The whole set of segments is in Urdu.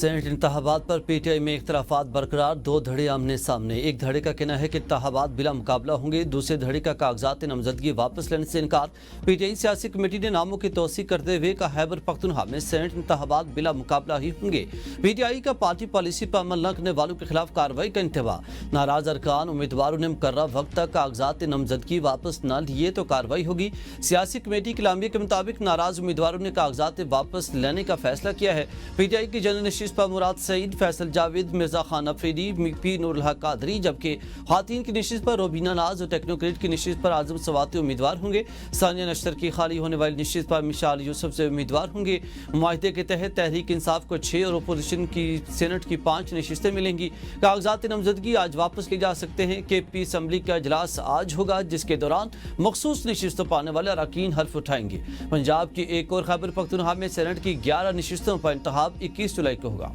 سینٹ انتخابات پر پی ٹی آئی میں اختلافات برقرار، دو دھڑے آمنے سامنے۔ ایک دھڑے کا کہنا ہے کہ انتخابات بلا مقابلہ ہوں گے، دوسرے دھڑے کا کاغذات نامزدگی واپس لینے سے انکار۔ پی ٹی آئی سیاسی کمیٹی نے ناموں کی توثیق کرتے ہوئے کہا خیبر پختونخوا میں سینٹ انتخابات بلا مقابلہ ہی ہوں گے۔ پی ٹی آئی کا پارٹی پالیسی پر عمل نہ کرنے والوں کے خلاف کارروائی کا انتباہ۔ ناراض ارکان امیدواروں نے مقررہ وقت تک کاغذات نامزدگی واپس نہ لیے تو کارروائی ہوگی۔ سیاسی کمیٹی کے اعلامیے کے مطابق ناراض امیدواروں نے کاغذات واپس لینے کا فیصلہ کیا ہے۔ پی ٹی آئی کی جنرل نشست پر مراد سعید، فیصل جاوید، مرزا خان افریدی، پی نور الحق قادری، جبکہ خواتین کی نشست پر روبینہ ناز اور ٹیکنوکریٹ کی نشست پر اعظم سواتی امیدوار ہوں گے۔ ثانیہ نشتر کی خالی ہونے والی نشست پر مشال یوسف سے امیدوار ہوں گے۔ معاہدے کے تحت تحریک انصاف کو 6 اور اپوزیشن کی سینٹ کی 5 نشستیں ملیں گی۔ کاغذات نامزدگی آج واپس لیے جا سکتے ہیں۔ کے پی اسمبلی کا اجلاس آج ہوگا، جس کے دوران مخصوص نشستوں پانے والے اراکین حلف اٹھائیں گے۔ پنجاب کی ایک اور خیبر پختونخوا میں سینٹ کی 11 نشستوں پر انتخاب 21 جولائی کو ہوگا۔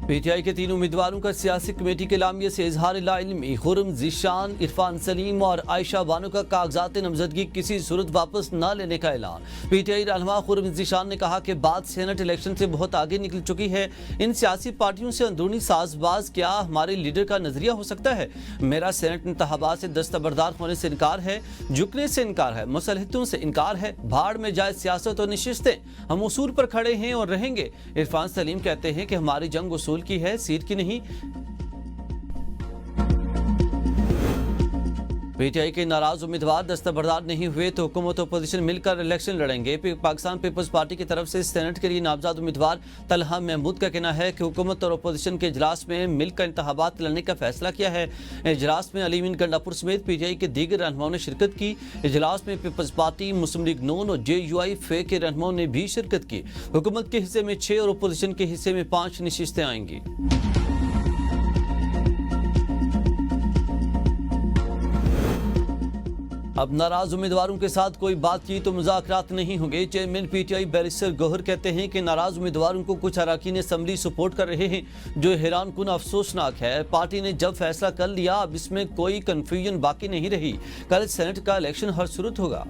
پی ٹی آئی کے 3 امیدواروں کا سیاسی کمیٹی کے اعلامیے سے اظہار لا علمی۔ خرم ذیشان، عرفان سلیم اور عائشہ بانو کا کاغذات نامزدگی کسی صورت واپس نہ لینے کا اعلان۔ پی ٹی آئی رہنما خرم ذیشان نے کہا کہ بات سینٹ الیکشن سے بہت آگے نکل چکی ہے۔ ان سیاسی پارٹیوں سے اندرونی ساز باز کیا ہمارے لیڈر کا نظریہ ہو سکتا ہے؟ میرا سینٹ انتخابات سے دستبردار ہونے سے انکار ہے، جھکنے سے انکار ہے، مصالحتوں سے انکار ہے۔ بھاڑ میں جائے سیاست اور نشستیں، ہم اصول پر کھڑے ہیں اور رہیں گے۔ عرفان سلیم کہتے ہیں کہ ہماری جنگ اصول کی ہے، سیٹ کی نہیں۔ پی ٹی آئی کے ناراض امیدوار دستبردار نہیں ہوئے تو حکومت و اپوزیشن مل کر الیکشن لڑیں گے۔ پاکستان پیپلز پارٹی کی طرف سے سینٹ کے لیے نامزد امیدوار طلحہ محمود کا کہنا ہے کہ حکومت اور اپوزیشن کے اجلاس میں مل کر انتخابات لڑنے کا فیصلہ کیا ہے۔ اجلاس میں علی مین گنڈاپور سمیت پی ٹی آئی کے دیگر رہنماؤں نے شرکت کی۔ اجلاس میں پیپلز پارٹی، مسلم لیگ نون اور جے یو آئی فے کے رہنماؤں نے بھی شرکت کی۔ حکومت کے حصے میں 6 اور اپوزیشن کے حصے میں 5 نشستیں آئیں گی۔ اب ناراض امیدواروں کے ساتھ کوئی بات چیت تو مذاکرات نہیں ہوں گے۔ Chairman P T I barrister Gohar کہتے ہیں کہ ناراض امیدواروں کو کچھ اراکین اسمبلی سپورٹ کر رہے ہیں، جو حیران کن افسوسناک ہے۔ پارٹی نے جب فیصلہ کر لیا، اب اس میں کوئی کنفیوژن باقی نہیں رہی۔ کل سینٹ کا الیکشن ہر صورت ہوگا۔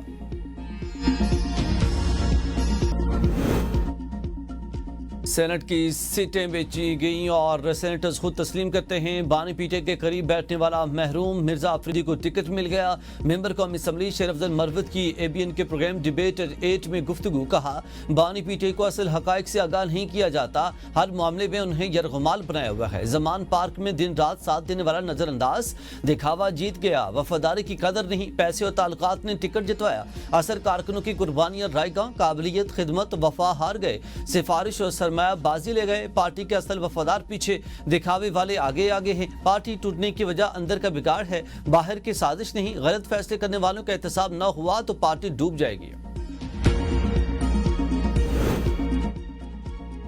سینٹ کی سیٹیں بیچی گئیں اور سینیٹرز خود تسلیم کرتے ہیں۔ بانی پی ٹی آئی کے قریب بیٹھنے والا محروم مرزا افریدی کو ٹکٹ مل گیا۔ ممبر قومی اسمبلی شیر افضل مروت کی اے بی این کے پروگرام ڈیبیٹ 8 میں گفتگو، کہا بانی پی ٹی آئی کو اصل حقائق سے آگاہ نہیں کیا جاتا، ہر معاملے میں انہیں یرغمال بنایا ہوا ہے۔ زمان پارک میں دن رات ساتھ دینے والا نظر انداز، دکھاوا جیت گیا، وفاداری کی قدر نہیں، پیسے اور تعلقات نے ٹکٹ جتوایا۔ اثر کارکنوں کی قربانیاں رائے گاں، قابلیت، خدمت، وفا ہار گئے، سفارش اور سرمایہ بازی لے گئے۔ پارٹی کے اصل وفادار پیچھے، دکھاوے والے آگے آگے ہیں۔ پارٹی ٹوٹنے کی وجہ اندر کا بگاڑ ہے، باہر کی سازش نہیں۔ غلط فیصلے کرنے والوں کا احتساب نہ ہوا تو پارٹی ڈوب جائے گی۔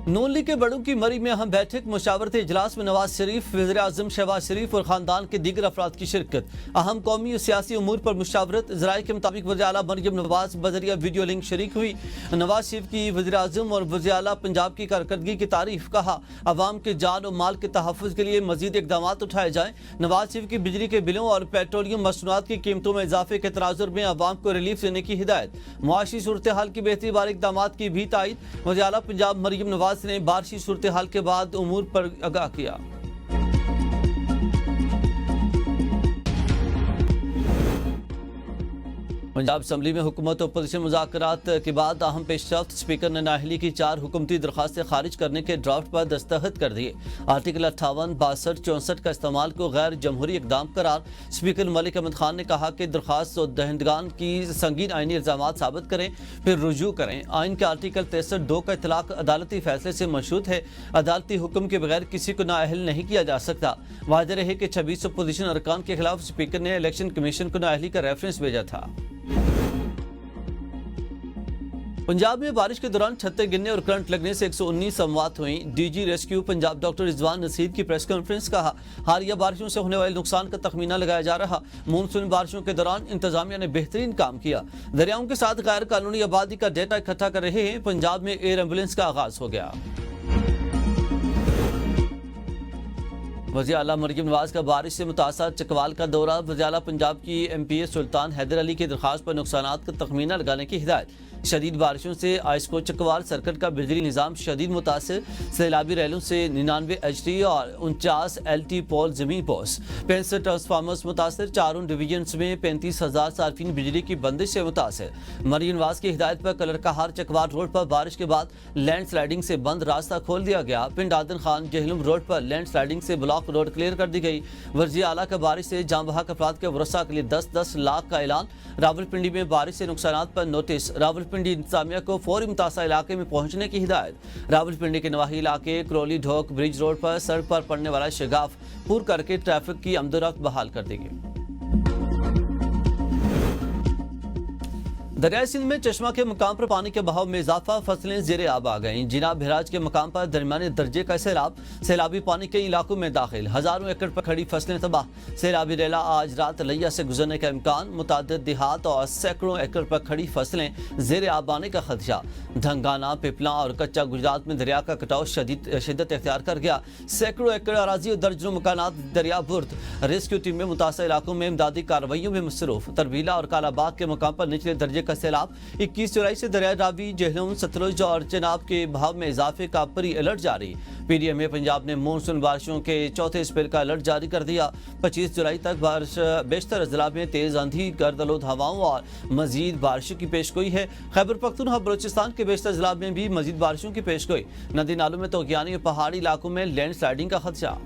نون لیگ کے بڑوں کی مری میں اہم بیٹھک، مشاورتی اجلاس میں نواز شریف، وزیر اعظم شہباز شریف اور خاندان کے دیگر افراد کی شرکت۔ اہم قومی اور سیاسی امور پر مشاورت۔ ذرائع کے مطابق وزیر اعلیٰ مریم نواز بذریعہ ویڈیو لنک شریک ہوئی۔ نواز شریف کی وزیر اعظم اور وزیر اعلیٰ پنجاب کی کارکردگی کی تعریف، کہا عوام کے جان و مال کے تحفظ کے لیے مزید اقدامات اٹھائے جائیں۔ نواز شریف کی بجلی کے بلوں اور پیٹرولیم مصنوعات کی قیمتوں میں اضافے کے تناظر میں عوام کو ریلیف دینے کی ہدایت۔ معاشی صورتحال کی بہتری والے اقدامات کی بھی تائید۔ وزیر اعلیٰ پنجاب مریم نواز نے بارشی صورتحال کے بعد امور پر آگاہ کیا۔ پنجاب اسمبلی میں حکومت و اپوزیشن مذاکرات کے بعد اہم پیش رفت۔ اسپیکر نے نااہلی کی 4 حکومتی درخواستیں خارج کرنے کے ڈرافٹ پر دستخط کر دیے۔ آرٹیکل 58، 62، 64 کا استعمال کو غیر جمہوری اقدام قرار۔ اسپیکر ملک احمد خان نے کہا کہ درخواست دہندگان کی سنگین آئینی الزامات ثابت کریں، پھر رجوع کریں۔ آئین کے آرٹیکل 63(2) کا اطلاق عدالتی فیصلے سے مشروط ہے۔ عدالتی حکم کے بغیر کسی کو نااہل نہیں کیا جا سکتا۔ واضح رہے کہ 26 اپوزیشن ارکان کے خلاف اسپیکر نے الیکشن کمیشن کو نااہلی کا ریفرنس بھیجا تھا۔ پنجاب میں بارش کے دوران چھتیں گرنے اور کرنٹ لگنے سے 119 اموات ہوئیں۔ D G rescue Punjab doctor Rizwan Naseer کی پریس کانفرنس، کہا حالیہ بارشوں سے ہونے والے نقصان کا تخمینہ لگایا جا رہا۔ مونسون بارشوں کے دوران انتظامیہ نے بہترین کام کیا، دریاؤں کے ساتھ غیر قانونی آبادی کا ڈیٹا اکٹھا کر رہے ہیں۔ پنجاب میں ایئر ایمبولینس کا آغاز ہو گیا۔ وزیر اعلیٰ مریم نواز کا بارش سے متاثرہ چکوال کا دورہ۔ وزیر اعلیٰ پنجاب کی ایم پی اے سلطان حیدر علی کی درخواست پر نقصانات کا تخمینہ لگانے کی ہدایت۔ شدید بارشوں سے آئسکو چکوال سرکٹ کا بجلی نظام شدید متاثر۔ سیلابی ریلوں سے 99 ایچ ٹی اور 49 ایل ٹی پول زمین پوس، 65 ٹرانسفارمرز متاثر۔ چاروں ڈویژنز میں 35,000 صارفین بجلی کی بندش سے متاثر۔ مریم نواز کی ہدایت پر کلر کہار چکوال روڈ پر بارش کے بعد لینڈ سلائیڈنگ سے بند راستہ کھول دیا گیا۔ پنڈ آدن خان جہلم روڈ پر لینڈ سلائیڈنگ سے بلاک روڈ کلیئر کر دی گئی۔ وزیر اعلیٰ کا بارش سے جاں بحق افراد کے ورثاء کے لیے 10-10 لاکھ کا اعلان۔ راولپنڈی میں بارش سے نقصانات پر نوٹس۔ راولپنڈی انتظامیہ کو فوری متاثرہ علاقے میں پہنچنے کی ہدایت۔ راولپنڈی کے نواحی علاقے کرولی ڈھوک برج روڈ پر سڑک پر پڑنے والا شگاف پور کر کے ٹریفک کی آمد و رفت بحال کر دی گئی۔ دریائے سندھ میں چشمہ کے مقام پر پانی کے بہاؤ میں اضافہ، فصلیں زیر آب آ گئیں۔ جناب بہراج کے مقام پر درمیانے درجے کا سیلاب، سیلابی پانی کئی علاقوں میں داخل، ہزاروں ایکڑ پر کھڑی فصلیں تباہ۔ سیلابی ریلا آج رات لیا سے گزرنے کا امکان، متعدد دیہات اور سینکڑوں ایکڑ پر کھڑی فصلیں زیر آب آنے کا خدشہ۔ دھنگانہ، پپلاں اور کچا گجرات میں دریا کا کٹاؤ شدت اختیار کر گیا، سینکڑوں ایکڑ اراضی اور درجنوں مکانات دریا برد۔ ریسکیو ٹیمیں متاثرہ علاقوں میں امدادی کارروائیوں میں مصروف۔ تربیلا اور کالا باغ کے مقام پر نچلے درجے کا سیلاب، 21 جولائی سے دریائے راوی، جہلم، ستلج اور چناب کے بہاؤ میں اضافے کا پری الرٹ جاری۔ پی ڈی ایم اے پنجاب نے مونسون بارشوں کے چوتھے اسپیل کا الرٹ جاری کر دیا۔ 25 جولائی تک بارش بیشتر اضلاع میں تیز آندھی، گرد آلود ہواؤں اور مزید بارشوں کی پیشگوئی ہے۔ خیبر پختونخوا بلوچستان کے بیشتر اضلاع میں بھی مزید بارشوں کی پیشگوئی۔ ندی نالوں میں طغیانی اور پہاڑی علاقوں میں لینڈ سلائیڈنگ کا خدشہ۔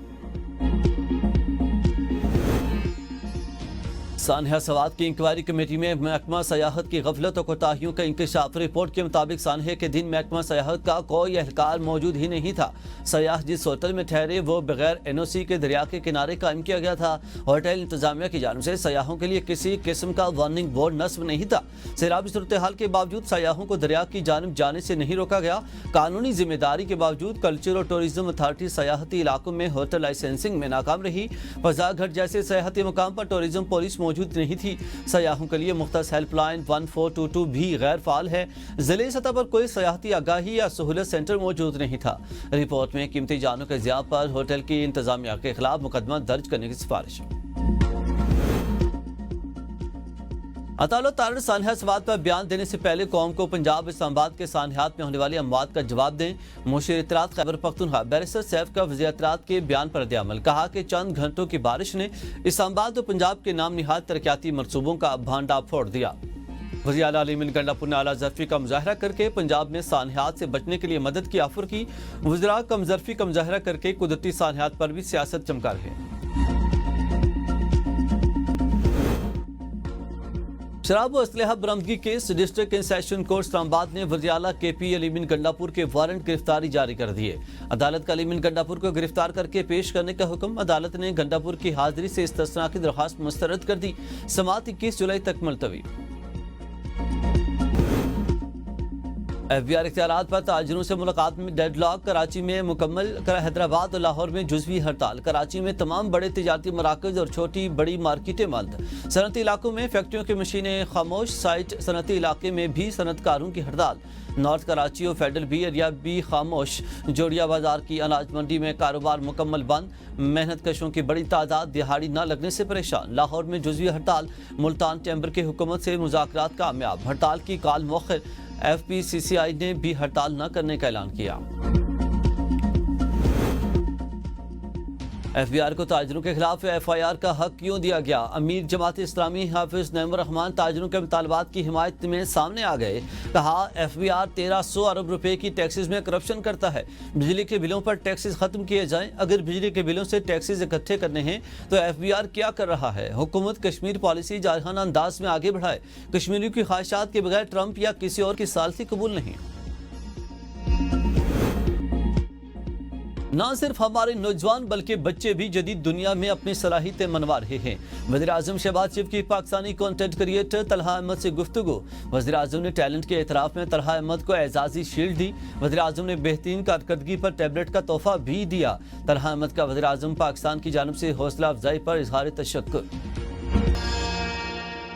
سانحہ سوات کی انکوائری کمیٹی میں محکمہ سیاحت کی غفلت اور کوتاہیوں کا انکشاف۔ رپورٹ کے مطابق سانحے کے دن محکمہ سیاحت کا کوئی اہلکار موجود ہی نہیں تھا۔ سیاح جس ہوٹل میں ٹھہرے وہ بغیر این او سی کے دریا کے کنارے قائم کیا گیا تھا۔ ہوٹل انتظامیہ کی جانب سے سیاحوں کے لیے کسی قسم کا وارننگ بورڈ نصب نہیں تھا۔ سیلابی صورتحال کے باوجود سیاحوں کو دریا کی جانب جانے سے نہیں روکا گیا۔ قانونی ذمہ داری کے باوجود کلچر اور ٹورزم اتھارٹی سیاحتی علاقوں میں ہوٹل لائسنسنگ میں ناکام رہی۔ فضا گھاٹ جیسے سیاحتی مقام پر ٹورزم پولیس موجود نہیں تھی۔ سیاحوں کے لیے مختص ہیلپ لائن 1422 بھی غیر فعال ہے۔ ضلعی سطح پر کوئی سیاحتی آگاہی یا سہولت سینٹر موجود نہیں تھا۔ رپورٹ میں قیمتی جانوں کے ضیاع پر ہوٹل کی انتظامیہ کے خلاف مقدمہ درج کرنے کی سفارش۔ عطا تارڑ سانحہ سوات پر بیان دینے سے پہلے قوم کو پنجاب اسلام آباد کے سانحات میں ہونے والی اموات کا جواب دیں۔ مشیر اطلاعات خیبر پختونخوا بیرسٹر سیف کا وزیر اطلاعات کے بیان پر رد عمل، کہا کہ چند گھنٹوں کی بارش نے اسلام آباد اور پنجاب کے نام نہاد ترقیاتی منصوبوں کا بھانڈا پھوڑ دیا۔ وزیر اعلیٰ علی امین گنڈاپور نے اعلیٰ ظرفی کا مظاہرہ کر کے پنجاب میں سانحات سے بچنے کے لیے مدد کی آفر کی۔ وزراء کم ظرفی کا مظاہرہ کر کے قدرتی سانحات پر بھی سیاست چمکا رہے۔ شراب و اسلحہ برآمدگی case, district and session court Islamabad نے وزیر اعلیٰ کے پی علی امین گنڈاپور کے وارنٹ گرفتاری جاری کر دیے۔ عدالت کا علی امین گنڈاپور کو گرفتار کر کے پیش کرنے کا حکم۔ عدالت نے گنڈاپور کی حاضری سے استثناء کی درخواست مسترد کر دی۔ سماعت 21 جولائی تک ملتوی۔ ایف بی آر اختیارات پر تاجروں سے ملاقات میں ڈیڈ لاک، کراچی میں مکمل، حیدرآباد اور لاہور میں جزوی ہڑتال۔ کراچی میں تمام بڑے تجارتی مراکز اور چھوٹی بڑی مارکیٹیں بند۔ صنعتی علاقوں میں فیکٹریوں کی مشینیں خاموش، سائٹ صنعتی علاقے میں بھی صنعت کاروں کی ہڑتال۔ نارتھ کراچی اور فیڈرل بی ایریا بھی خاموش۔ جوڑیا بازار کی اناج منڈی میں کاروبار مکمل بند۔ محنت کشوں کی بڑی تعداد دیہاڑی نہ لگنے سے پریشان۔ لاہور میں جزوی ہڑتال، ملتان چیمبر کی حکومت سے مذاکرات کامیاب۔ ہڑتال کی کال مؤخر، ایف پی سی سی آئی نے بھی ہڑتال نہ کرنے کا اعلان کیا۔ ایف بی آر کو تاجروں کے خلاف ایف آئی آر کا حق کیوں دیا گیا؟ امیر جماعت اسلامی حافظ نعیم الرحمان تاجروں کے مطالبات کی حمایت میں سامنے آ گئے۔ کہا ایف بی آر 1300 ارب روپے کی ٹیکسز میں کرپشن کرتا ہے۔ بجلی کے بلوں پر ٹیکسز ختم کیے جائیں۔ اگر بجلی کے بلوں سے ٹیکسز اکٹھے کرنے ہیں تو ایف بی آر کیا کر رہا ہے؟ حکومت کشمیر پالیسی جارحانہ انداز میں آگے بڑھائے۔ کشمیریوں کی خواہشات کے بغیر ٹرمپ یا کسی اور کی ثالثی قبول نہیں۔ نہ صرف ہمارے نوجوان بلکہ بچے بھی جدید دنیا میں اپنی صلاحیتیں منوا رہے ہیں۔ وزیر اعظم شہباز شریف کی پاکستانی کنٹینٹ کریٹر طلحہ احمد سے گفتگو۔ وزیر اعظم نے ٹیلنٹ کے اعتراف میں طلحہ احمد کو اعزازی شیلڈ دی۔ وزیر اعظم نے بہترین کارکردگی پر ٹیبلٹ کا تحفہ بھی دیا۔ طلحہ احمد کا وزیر اعظم پاکستان کی جانب سے حوصلہ افزائی پر اظہار تشکر۔